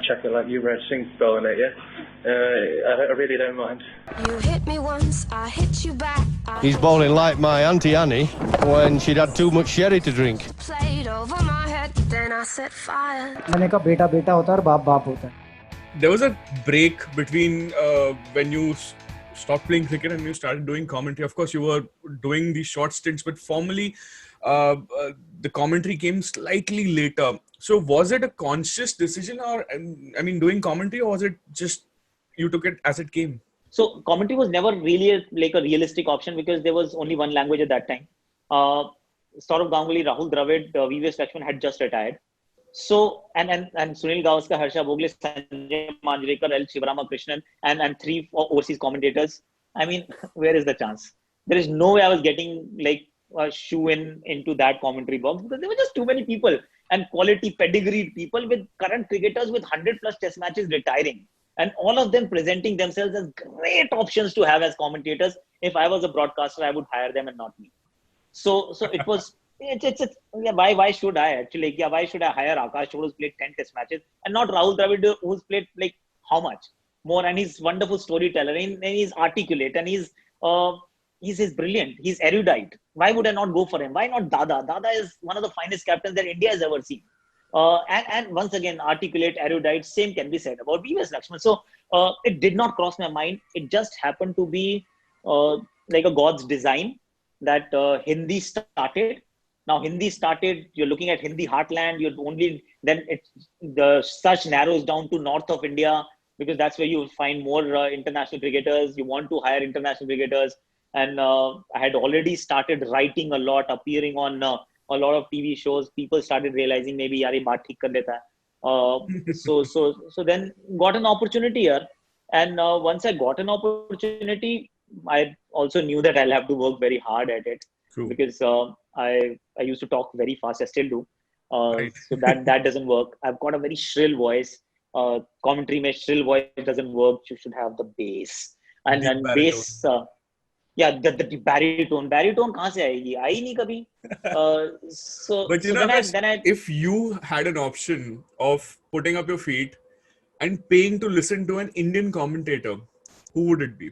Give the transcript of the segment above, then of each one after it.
chuck it like Yuvraj Singh's bowling it, yeah. I really don't mind. You hit me once, I hit you back. He's bowling like my Auntie Annie when she'd had too much sherry to drink. Played over my head, then I set fire. मैंने कहा बेटा बेटा होता है और बाप बाप होता है. There was a break between when you stopped playing cricket and you started doing commentary. Of course, you were doing these short stints, but formally, the commentary came slightly later. So, was it a conscious decision, or doing commentary, or was it just you took it as it came? So, commentary was never really a realistic option because there was only one language at that time. Saurav Ganguly, Rahul Dravid, VVS Lakshman had just retired. So, and Sunil Gavaskar, Harsha Bhogle, Sanjay Manjrekar, L. Shivaramakrishnan, and three overseas commentators. I mean, where is the chance? There is no way I was getting like a shoe into that commentary box because there were just too many people and quality pedigreed people with current cricketers with 100+ test matches retiring. And all of them presenting themselves as great options to have as commentators. If I was a broadcaster, I would hire them and not me. So it was... why should I actually? Why should I hire Akash who's played 10 test matches and not Rahul Dravid who's played like how much more? And he's wonderful storyteller and he's articulate and he's brilliant. He's erudite. Why would I not go for him? Why not Dada? Dada is one of the finest captains that India has ever seen. And once again, articulate, erudite, same can be said about VVS Lakshman. So it did not cross my mind. It just happened to be like a God's design that Hindi started. Now Hindi started, you're looking at Hindi heartland, the search narrows down to north of India because that's where you find more international cricketers. You want to hire international cricketers. And I had already started writing a lot, appearing on a lot of TV shows. People started realizing maybe yaar baat theek kar leta hai. So then got an opportunity here. And once I got an opportunity, I also knew that I'll have to work very hard at it. True. Because I used to talk very fast. I still do. Right. So that doesn't work. I've got a very shrill voice. Commentary mein shrill voice doesn't work. You should have the bass. And bass, the baritone. Baritone kahan se aayegi? Aayi nahi kabhi. But if you had an option of putting up your feet and paying to listen to an Indian commentator, who would it be?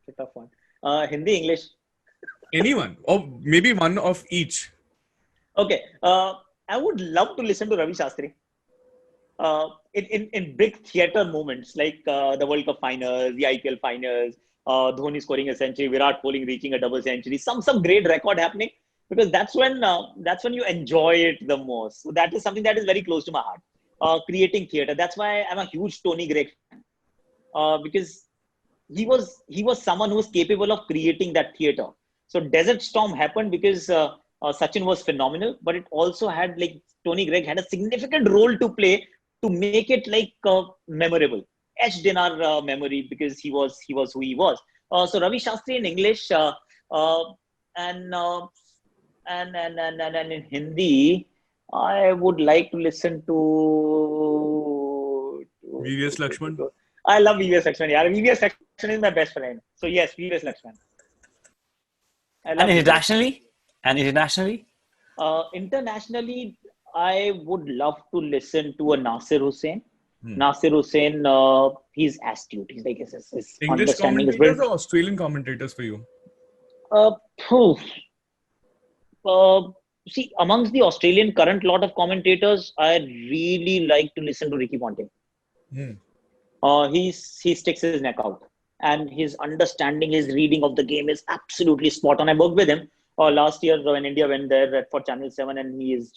It's a tough one. Hindi, English. Anyone, or maybe one of each. Okay. I would love to listen to Ravi Shastri. In big theatre moments like the World Cup finals, the IPL finals, Dhoni scoring a century, Virat Kohli reaching a double century, some great record happening, because that's when you enjoy it the most. So that is something that is very close to my heart. Creating theatre. That's why I'm a huge Tony Greig fan. Because he was someone who was capable of creating that theatre. So Desert Storm happened because Sachin was phenomenal, but it also had like Tony Greig had a significant role to play to make it like memorable, etched in our memory because he was who he was. So Ravi Shastri in English and in Hindi, I would like to listen to VVS Lakshman. I love VVS Lakshman. Yeah, VVS Lakshman is my best friend. So yes, VVS Lakshman. And internationally? Internationally, I would love to listen to a Nasir Hussain. Nasir Hussain, he's astute. He's like his English commentators or Australian commentators for you? See, amongst the Australian current lot of commentators, I really like to listen to Ricky Ponting. He sticks his neck out, and his understanding, his reading of the game is absolutely spot on. I worked with him last year when India went there for Channel 7, and he's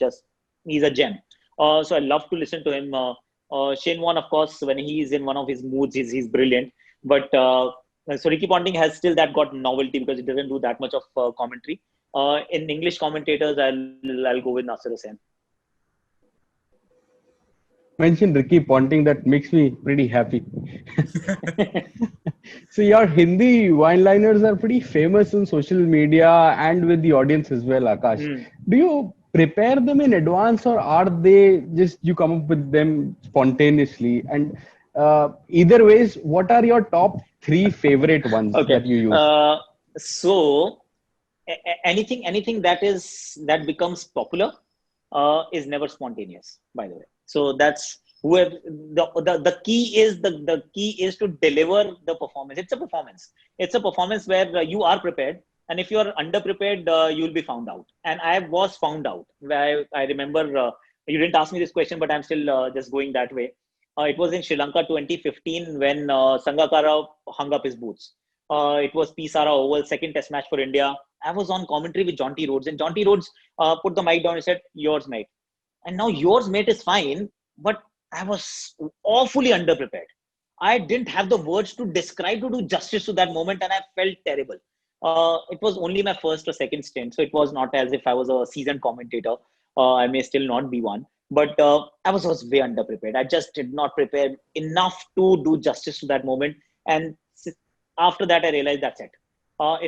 a gem. So I love to listen to him. Shane Warne, of course, when he's in one of his moods, he's brilliant. But so Ricky Ponting has still that got novelty because he doesn't do that much of commentary. In English commentators, I'll go with Nasir Hussain. Mention Ricky Ponting, that makes me pretty happy. So your Hindi wineliners are pretty famous on social media and with the audience as well, Akash. Do you prepare them in advance, or are they just you come up with them spontaneously? And either ways, what are your top 3 favorite ones that you use? So anything that becomes popular is never spontaneous, by the way. So that's whoever the key is the key is to deliver the performance. It's a performance. It's a performance where you are prepared, and if you are underprepared, you'll be found out. And I was found out. I remember you didn't ask me this question, but I'm still just going that way. It was in Sri Lanka 2015 when Sangakkara hung up his boots. It was Pisara Oval, second test match for India. I was on commentary with Jonty Rhodes, and Jonty Rhodes put the mic down and said, "Yours, mate." And now yours, mate, is fine, but I was awfully underprepared. I didn't have the words to describe, to do justice to that moment, and I felt terrible. It was only my first or second stint, so it was not as if I was a seasoned commentator. I may still not be one, but I was way underprepared. I just did not prepare enough to do justice to that moment. And after that, I realized that's it.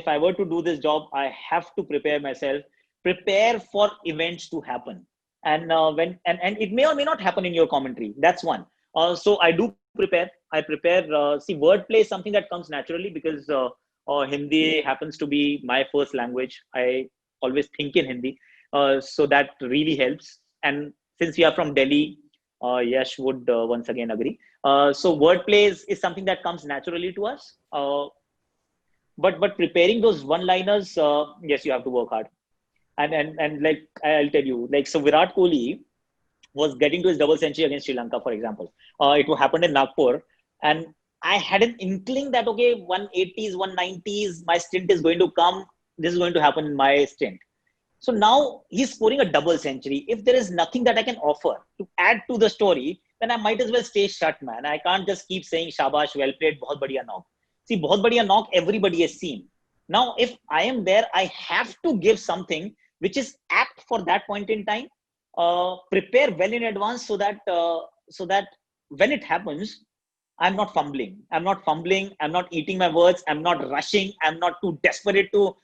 If I were to do this job, I have to prepare myself, prepare for events to happen. And and it may or may not happen in your commentary. That's one. So I do prepare. I prepare. See, wordplay is something that comes naturally because Hindi happens to be my first language. I always think in Hindi. So that really helps. And since we are from Delhi, Yash would once again agree. So wordplay is something that comes naturally to us. But preparing those one-liners, yes, you have to work hard. And like I'll tell you, like, so Virat Kohli was getting to his double century against Sri Lanka, for example. It happened in Nagpur, and I had an inkling that, okay, 180s, 190s, my stint is going to come. This is going to happen in my stint. So now he's scoring a double century. If there is nothing that I can offer to add to the story, then I might as well stay shut, man. I can't just keep saying shabash, well played, bahut badhiya knock. See, bahut badhiya knock, everybody has seen. Now, if I am there, I have to give something which is apt for that point in time. Prepare well in advance so that when it happens, I'm not fumbling. I'm not eating my words. I'm not rushing. I'm not too desperate to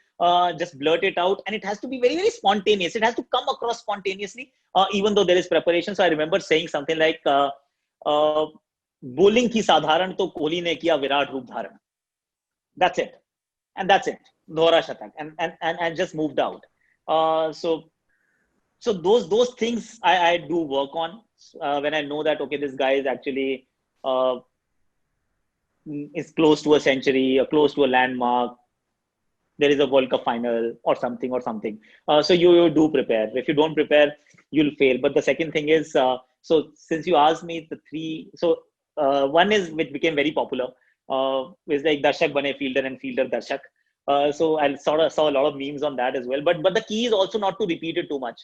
just blurt it out. And it has to be very, very spontaneous. It has to come across spontaneously, even though there is preparation. So I remember saying something like, bowling ki sadharan to Kohli ne kiya Virat roop dharan. That's it. And that's it. Dohra shatak. And just moved out. So those things I do work on when I know that, okay, this guy is actually is close to a century or close to a landmark. There is a World Cup final or something. So you do prepare. If you don't prepare, you'll fail. But the second thing is, so since you asked me the three, so one is which became very popular, is like Darshak Bane Fielder and Fielder Darshak. So I sort of saw a lot of memes on that as well. But the key is also not to repeat it too much.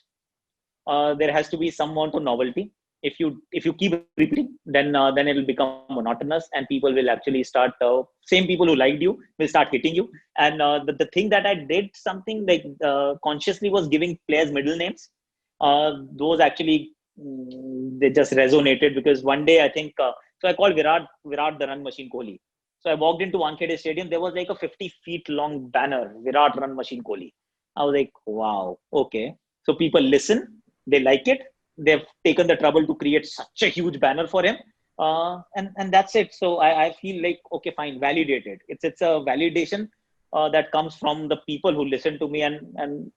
There has to be some amount of novelty. If you keep repeating, then it will become monotonous, and people will actually start. Same people who liked you will start hitting you. And the thing that I did something like consciously was giving players middle names. Those actually they just resonated because one day I think so I called Virat the Run Machine Kohli. So I walked into Wankhede Stadium. There was like a 50 feet long banner, Virat Run Machine Kohli. I was like, wow, okay. So people listen, they like it. They've taken the trouble to create such a huge banner for him. And that's it. So I feel like, okay, fine, validated. It's a validation that comes from the people who listen to me, and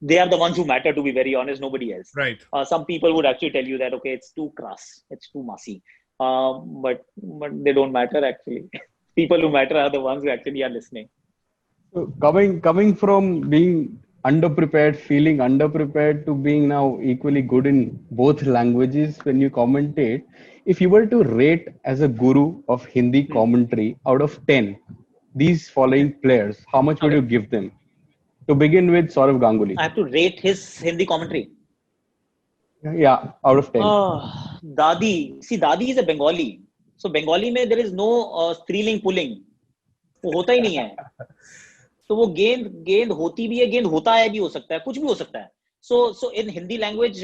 they are the ones who matter, to be very honest, nobody else. Right. Some people would actually tell you that, okay, it's too crass, it's too messy. But they don't matter actually. People who matter are the ones who actually are listening. So coming from being feeling underprepared to being now equally good in both languages when you commentate, if you were to rate as a guru of Hindi commentary out of 10, these following players, how much would you give them? To begin with, Sourav Ganguly. I have to rate his Hindi commentary. Yeah, out of 10. Dadi. See, Dadi is a Bengali. So Bengali mein there is no striling pulling. वो होता ही नहीं है. तो वो गेंद होती भी है, गेंद होता है भी हो सकता है, कुछ भी हो सकता है. So in Hindi language,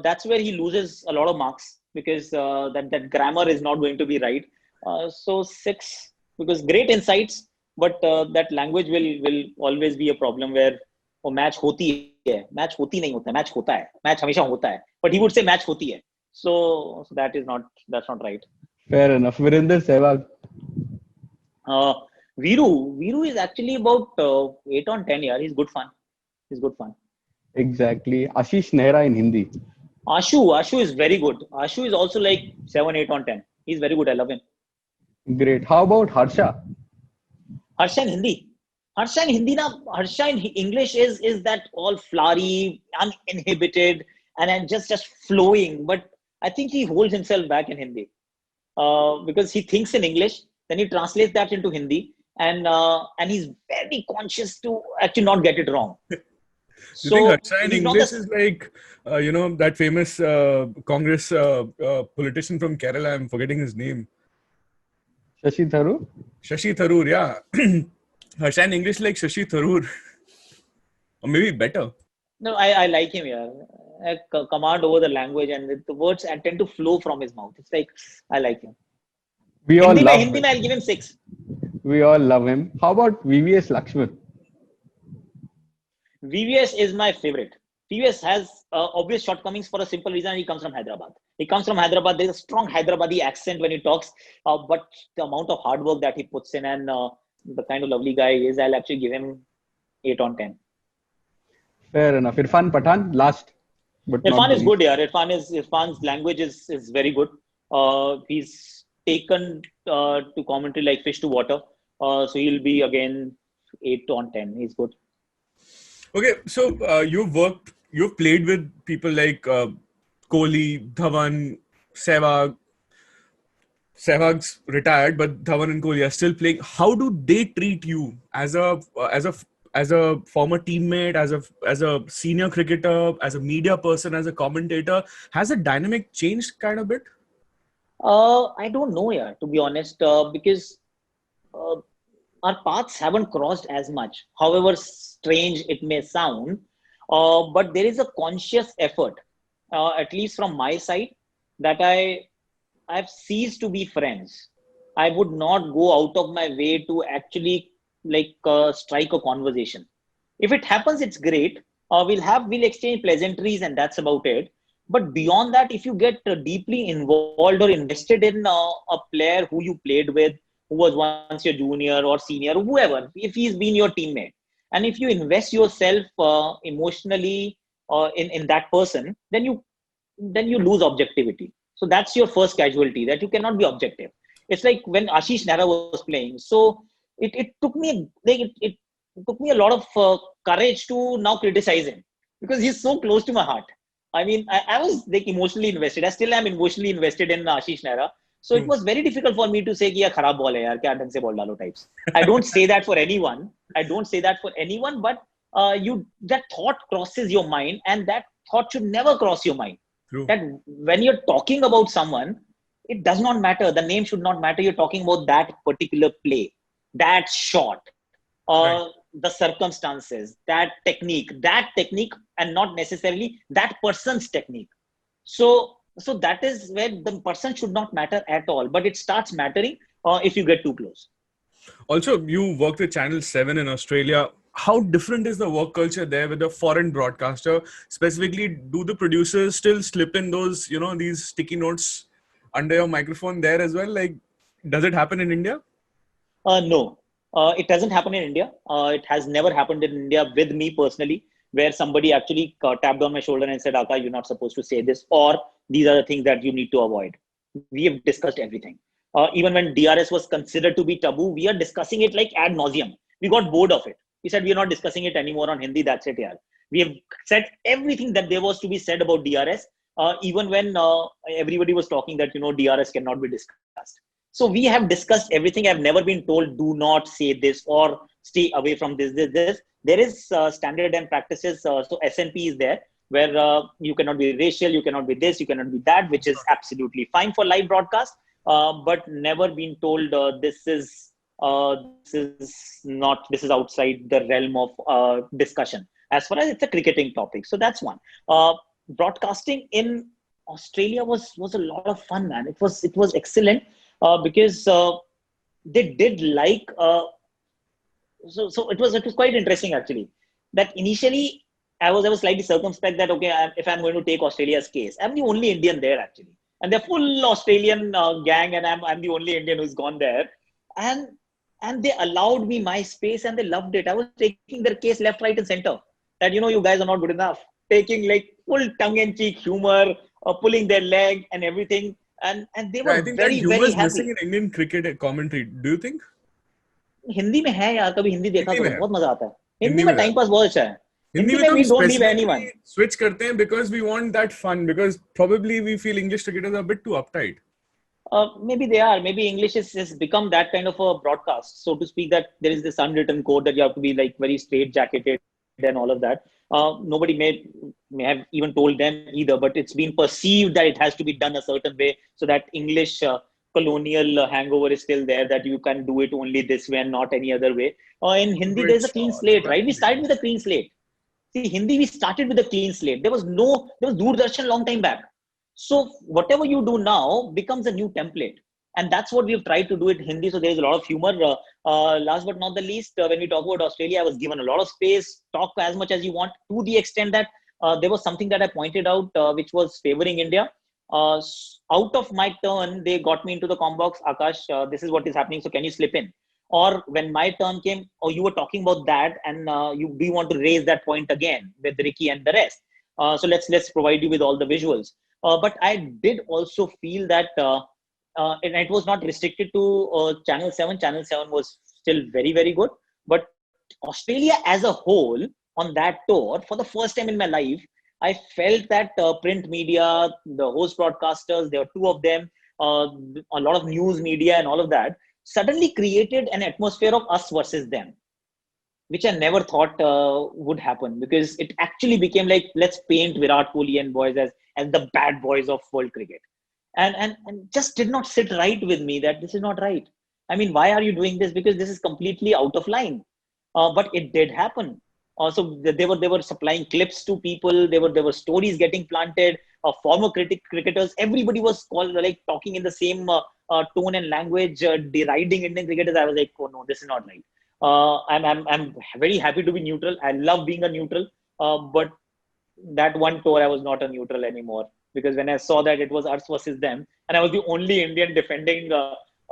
that's where he loses a lot of marks because that grammar is not going to be right. So 6, because great insights, but that language will always be a problem where वो match होती है, match होती नहीं होता है, match होता है, match हमेशा होता है. But he would say match होती है. So that's not right. Fair enough. Virender Sehwag. Viru is actually about 8 on 10 year. He's good fun. Exactly. Ashish Nehra in Hindi. Ashu is very good. Ashu is also like 7, 8 on 10. He's very good. I love him. Great. How about Harsha? Harsha in Hindi. Harsha in Hindi, Harsha in English is that all flowery, uninhibited, and just flowing. But I think he holds himself back in Hindi because he thinks in English, then he translates that into Hindi, and he's very conscious to actually not get it wrong. You think Harsha in English is like, that famous Congress politician from Kerala? I'm forgetting his name. Shashi Tharoor? Shashi Tharoor, yeah. Harsha in English like Shashi Tharoor. Or maybe better. No, I like him, yeah. Command over the language, and the words tend to flow from his mouth. It's like, I like him. We all love Hindi him. I'll give him 6. We all love him. How about VVS Lakshman? VVS is my favorite. VVS has obvious shortcomings for a simple reason. He comes from Hyderabad. There's a strong Hyderabadi accent when he talks, but the amount of hard work that he puts in and the kind of lovely guy he is, I'll actually give him 8 on 10. Fair enough. Irfan Pathan, last. But Irfan is good, yeah. Irfan's language is very good. He's taken to commentary like fish to water. So he'll be again 8 on 10. He's good. Okay, so you've played with people like Kohli, Dhawan, Sehwag. Sehwag's retired, but Dhawan and Kohli are still playing. How do they treat you as a former teammate, as a senior cricketer, as a media person, as a commentator? Has the dynamic changed kind of bit? I don't know, yeah, to be honest, because our paths haven't crossed as much. However strange it may sound, but there is a conscious effort, at least from my side, that I've ceased to be friends. I would not go out of my way to actually strike a conversation. If it happens, it's great. We'll exchange pleasantries, and that's about it. But beyond that, if you get deeply involved or invested in a player who you played with, who was once your junior or senior, or whoever, if he's been your teammate, and if you invest yourself emotionally in that person, then you lose objectivity. So that's your first casualty, that you cannot be objective. It's like when Ashish Nehra was playing. So it took me it took me a lot of courage to now criticize him because he's so close to my heart. I mean, I was emotionally invested. I still am emotionally invested in Ashish Nehra. So it was very difficult for me to say कि यार खराब ball है यार क्या ढंग से ball डालो types. I don't say that for anyone. But that thought crosses your mind, and that thought should never cross your mind. True. That when you're talking about someone, it does not matter. The name should not matter. You're talking about that particular play, that shot, Right. the circumstances, that technique, and not necessarily that person's technique. So that is where the person should not matter at all. But it starts mattering if you get too close. Also, you worked with Channel 7 in Australia. How different is the work culture there with a foreign broadcaster? Specifically, do the producers still slip in those, these sticky notes under your microphone there as well? Like, does it happen in India? No, it doesn't happen in India. It has never happened in India with me personally, where somebody actually tapped on my shoulder and said, Aka, you're not supposed to say this, or these are the things that you need to avoid. We have discussed everything. Even when DRS was considered to be taboo, we are discussing it like ad nauseum. We got bored of it. We said, we are not discussing it anymore on Hindi. That's it, yaar. We have said everything that there was to be said about DRS, even when everybody was talking that, DRS cannot be discussed. So we have discussed everything. I've never been told, do not say this or stay away from this. There is standard and practices. So SNP is there where you cannot be racial, you cannot be this, you cannot be that, which is absolutely fine for live broadcast. But never been told this is outside the realm of discussion as far as it's a cricketing topic. So that's one. Broadcasting in Australia was a lot of fun, man. It was excellent because they did like so it was quite interesting actually. That initially I was slightly circumspect that if I'm going to take Australia's case, I'm the only Indian there actually, and they're full Australian gang, and I'm the only Indian who's gone there, and they allowed me my space and they loved it. I was taking their case left, right, and center. That you guys are not good enough. Taking full tongue-in-cheek humor, pulling their leg and everything. And they were I think that very, humor very is missing happy. in Indian cricket commentary. Do you think? Hindi में है यार, कभी हिंदी देखा हिंदी करो, में है। बहुत मजा आता है। हिंदी हिंदी में में टाइम पास बहुत अच्छा है। हिंदी में में तो we हम don't leave anyone. specifically switch करते हैं because we want that fun, because probably we feel English cricketers are a bit too uptight. Maybe they are. Maybe English has become that kind of a broadcast, so to speak, that there is this unwritten code that you have to be like very straight-jacketed and all of that. Nobody may have even told them either, but it's been perceived that it has to be done a certain way, so that English colonial hangover is still there, that you can do it only this way and not any other way. In Hindi, there's a clean slate, right? We started with a clean slate. See, Hindi, we started with a clean slate. There was Doordarshan long time back. So whatever you do now becomes a new template. And that's what we've tried to do in Hindi. So there's a lot of humor. Last but not the least, when we talk about Australia, I was given a lot of space, talk as much as you want, to the extent that there was something that I pointed out, which was favoring India. Out of my turn, they got me into the com box. Akash, this is what is happening. So can you slip in? Or when my turn came, you were talking about that, and do you want to raise that point again with Ricky and the rest? So let's provide you with all the visuals. But I did also feel that, and it was not restricted to Channel 7. Channel 7 was still very, very good. But Australia as a whole on that tour, for the first time in my life, I felt that print media, the host broadcasters, there were two of them, a lot of news media and all of that, suddenly created an atmosphere of us versus them, which I never thought would happen, because it actually became like, let's paint Virat Kohli and boys as the bad boys of world cricket. And just did not sit right with me that this is not right. I mean, why are you doing this? Because this is completely out of line. But it did happen. Also, they were supplying clips to people. There were stories getting planted. Former cricketers, everybody was talking in the same tone and language, deriding Indian cricketers. I was like, oh no, this is not right. I'm very happy to be neutral. I love being a neutral. But that one tour, I was not a neutral anymore, because when I saw that it was us versus them, and I was the only Indian defending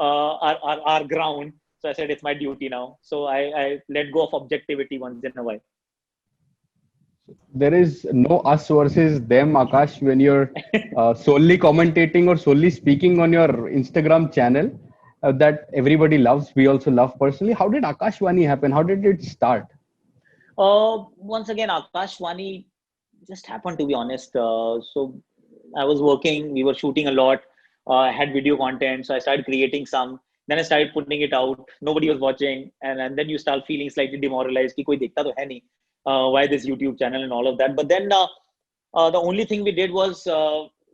our ground, so I said it's my duty now. So I let go of objectivity once in a while. There is no us versus them, Akash, when you're solely commentating or solely speaking on your Instagram channel that everybody loves. We also love personally. How did Akashvani happen? How did it start? Once again, Akashvani just happened, to be honest. So I was working, we were shooting a lot, I had video content, so I started creating some. Then I started putting it out. Nobody was watching, and then you start feeling slightly demoralized. Ki koi dekhta to hai nahi. Why this YouTube channel and all of that? But then the only thing we did was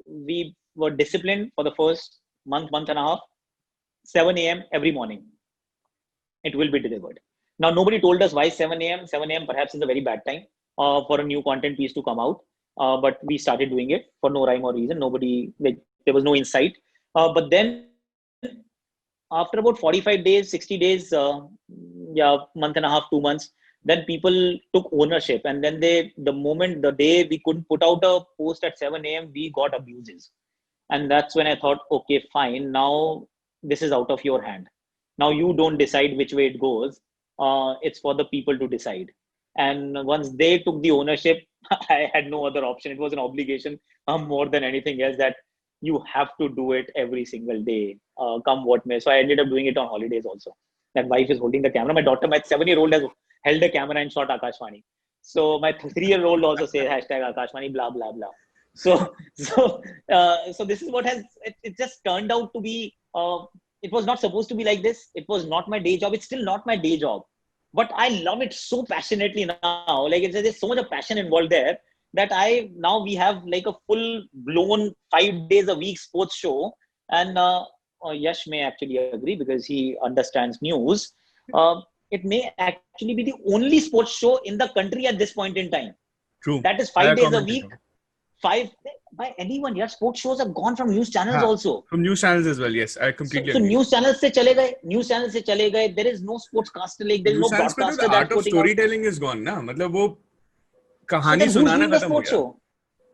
we were disciplined for the first month and a half. 7 a.m. every morning, it will be delivered. Now, nobody told us why 7 a.m. 7 a.m. perhaps is a very bad time for a new content piece to come out. But we started doing it for no rhyme or reason. There was no insight. But then after about 45 days, 60 days, month and a half, 2 months, then people took ownership. And then the day we couldn't put out a post at 7 a.m., we got abuses. And that's when I thought, okay, fine. Now this is out of your hand. Now you don't decide which way it goes. It's for the people to decide. And once they took the ownership, I had no other option. It was an obligation more than anything else, that you have to do it every single day, come what may. So I ended up doing it on holidays also. My wife is holding the camera. My 7-year-old has held a camera and shot Akashvani. So my 3-year-old also says #Akashvani, blah, blah, blah. So this is what it just turned out to be. It was not supposed to be like this. It was not my day job. It's still not my day job. But I love it so passionately now. Like, there's so much of passion involved there that we have like a full blown 5 days a week sports show. And Yash may actually agree, because he understands news. It may actually be the only sports show in the country at this point in time. True. That is 5 days a week. 5 by anyone. Yeah, sports shows have gone from news channels also. From news channels as well. Yes, I completely agree. So news channels se chale gaye. There is no sportscaster, like there is no broadcaster. The art of storytelling is gone. Na? Matlab wo kahani sunana khatam ho gaya.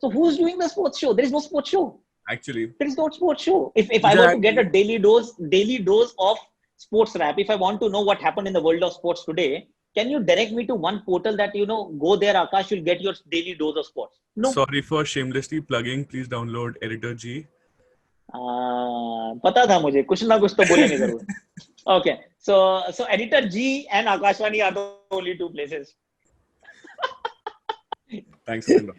So who's doing the sports show? There is no sports show. Actually, there is no sports show. If I were to get a daily dose of sports rap, if I want to know what happened in the world of sports today, can you direct me to one portal that, go there, Akash, you'll get your daily dose of sports? No. Sorry for shamelessly plugging. Please download Editor G. पता था मुझे कुछ ना कुछ तो बोलेंगे जरूर. Okay, so Editor G and Akashvani are the only two places. Thanks, Sandra.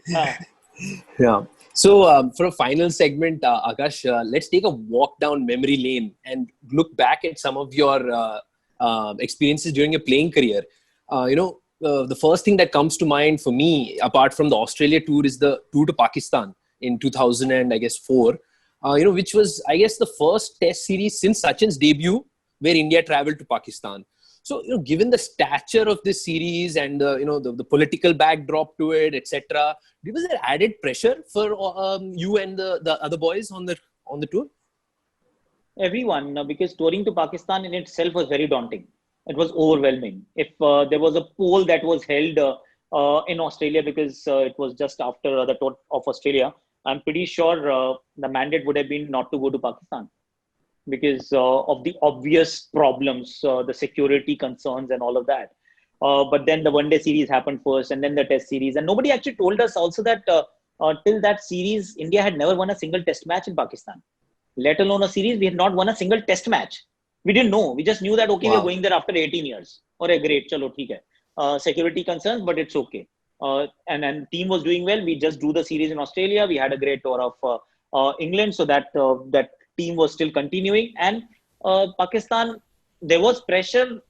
Yeah. So for a final segment, Akash, let's take a walk down memory lane and look back at some of your experiences during your playing career. The first thing that comes to mind for me, apart from the Australia tour, is the tour to Pakistan in 2004. Which was, I guess, the first test series since Sachin's debut where India traveled to Pakistan. So, given the stature of this series and the political backdrop to it, etc., was there added pressure for you and the other boys on the tour? Everyone, because touring to Pakistan in itself was very daunting. It was overwhelming. If there was a poll that was held in Australia, because it was just after the tour of Australia, I'm pretty sure the mandate would have been not to go to Pakistan because of the obvious problems, the security concerns and all of that. But then the one-day series happened first and then the test series. And nobody actually told us also that till that series, India had never won a single test match in Pakistan. Let alone a series, we had not won a single test match. We didn't know. We just knew that, okay, we're going there after 18 years. Or a great, chalo, theek hai. Security concerns, but it's okay. And team was doing well. We just drew the series in Australia. We had a great tour of England, so that team was still continuing. And Pakistan, there was pressure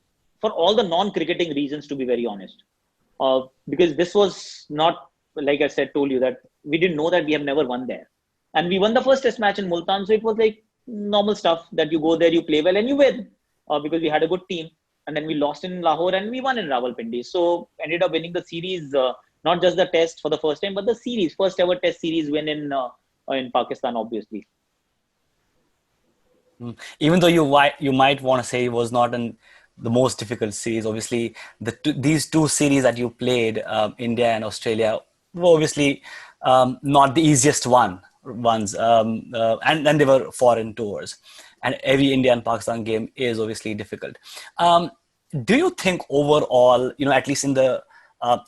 for all the non-cricketing reasons, to be very honest, because this was not, like I said, told you that we didn't know that we have never won there, and we won the first test match in Multan, so it was like normal stuff that you go there, you play well, and you win, because we had a good team. And then we lost in Lahore and we won in Rawalpindi. So ended up winning the series, not just the test for the first time, but the series, first ever test series win in Pakistan, obviously. Even though you might want to say it was not the most difficult series, obviously these two series that you played, India and Australia, were obviously not the easiest ones, and then they were foreign tours. And every India and Pakistan game is obviously difficult. Do you think overall, at least in the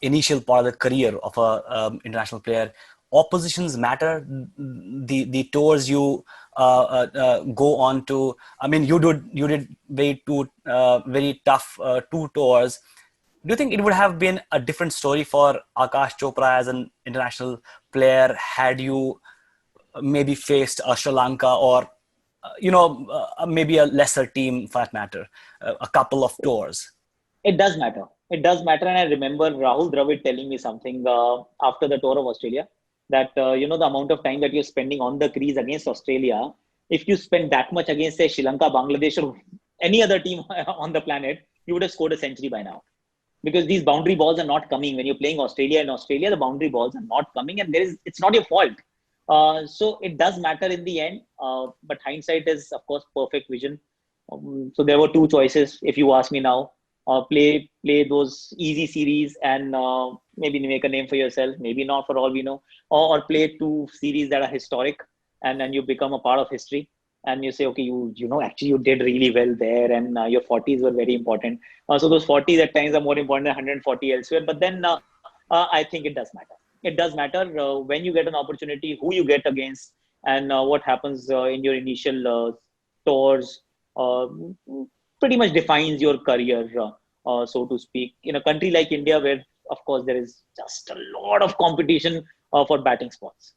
initial part of the career of a international player, oppositions matter? The tours you go on to. I mean, you did very tough two tours. Do you think it would have been a different story for Akash Chopra as an international player had you maybe faced Sri Lanka or maybe a lesser team for that matter, a couple of tours? It does matter. It does matter. And I remember Rahul Dravid telling me something after the tour of Australia, that, the amount of time that you're spending on the crease against Australia, if you spend that much against, say, Sri Lanka, Bangladesh, or any other team on the planet, you would have scored a century by now. Because these boundary balls are not coming. When you're playing Australia in Australia, the boundary balls are not coming, and it's not your fault. So it does matter in the end, but hindsight is, of course, perfect vision. So there were two choices, if you ask me now. Play those easy series and maybe make a name for yourself, maybe not, for all we know, or play two series that are historic, and then you become a part of history. And you say, okay, actually you did really well there, and your 40s were very important. So those 40s at times are more important than 140 elsewhere. But then I think it does matter. It does matter when you get an opportunity, who you get against, and what happens in your initial tours pretty much defines your career, so to speak. In a country like India, where, of course, there is just a lot of competition for batting spots.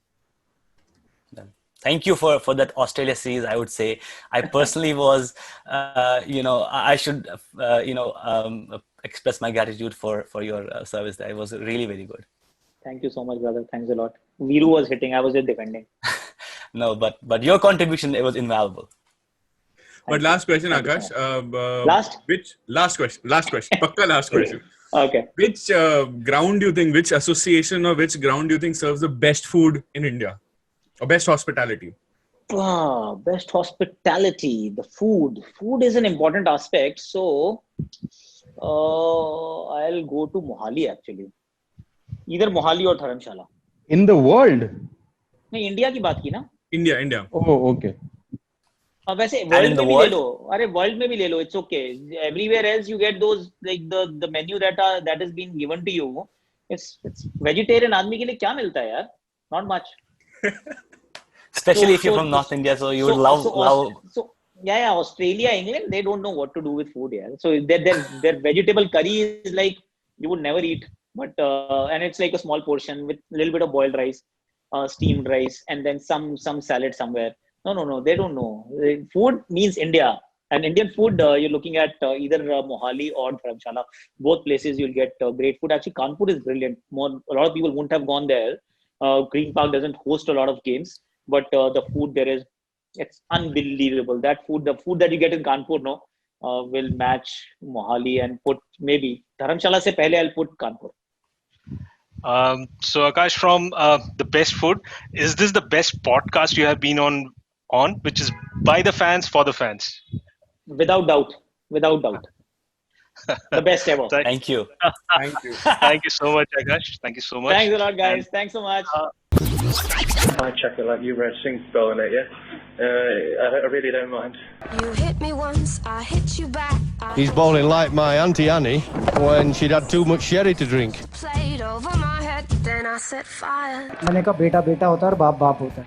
Thank you for that Australia series. I would say I personally was, I should, express my gratitude for your service there. It was really very good. Thank you so much, brother. Thanks a lot. Viru was hitting. I was just defending. No, but your contribution, it was invaluable. But last question, Akash. Last question. Pakka last question. Okay. Which ground do you think, which association or which ground do you think serves the best food in India? Or best hospitality? Best hospitality. The food. Food is an important aspect. So I'll go to Mohali, actually. Either Mohali or Dharamshala. In the world? नहीं, India की बात की ना? India. Oh, okay. वैसे in world the में भी ले world? लो, अरे वर्ल्ड में भी ले लो, it's okay. Everywhere else you get those like the menu that has been given to you. It's vegetarian आदमी के लिए क्या मिलता है यार? Not much. Especially if you're from North India, so you would love. Yeah, Australia, England, they don't know what to do with food. Yeah, so their vegetable curry is like you would never eat, but and it's like a small portion with a little bit of boiled rice, steamed rice, and then some salad somewhere. No, they don't know. Food means India, and Indian food. You're looking at either Mohali or Dharamshala. Both places you'll get great food. Actually, Kanpur is brilliant. A lot of people wouldn't have gone there. Green Park doesn't host a lot of games, but the food there is. It's unbelievable. The food that you get in Kanpur, will match Mohali and put maybe Dharamshala se pehle I'll put Kanpur. So Akash, from the best food, is this the best podcast you have been on, which is by the fans for the fans? Without doubt. The best ever. Thank you. Thank you. Thank you so much, Akash. Thank you so much. Thanks a lot, guys. Thanks so much. I check it like you read Sing spelling it, yeah? I really don't mind. You hit me once, I hit you back. He's bowling like my Auntie Annie when she'd had too much sherry to drink. Played over my head, then I set fire. मैंने कहा बेटा बेटा होता है और बाप बाप होता है.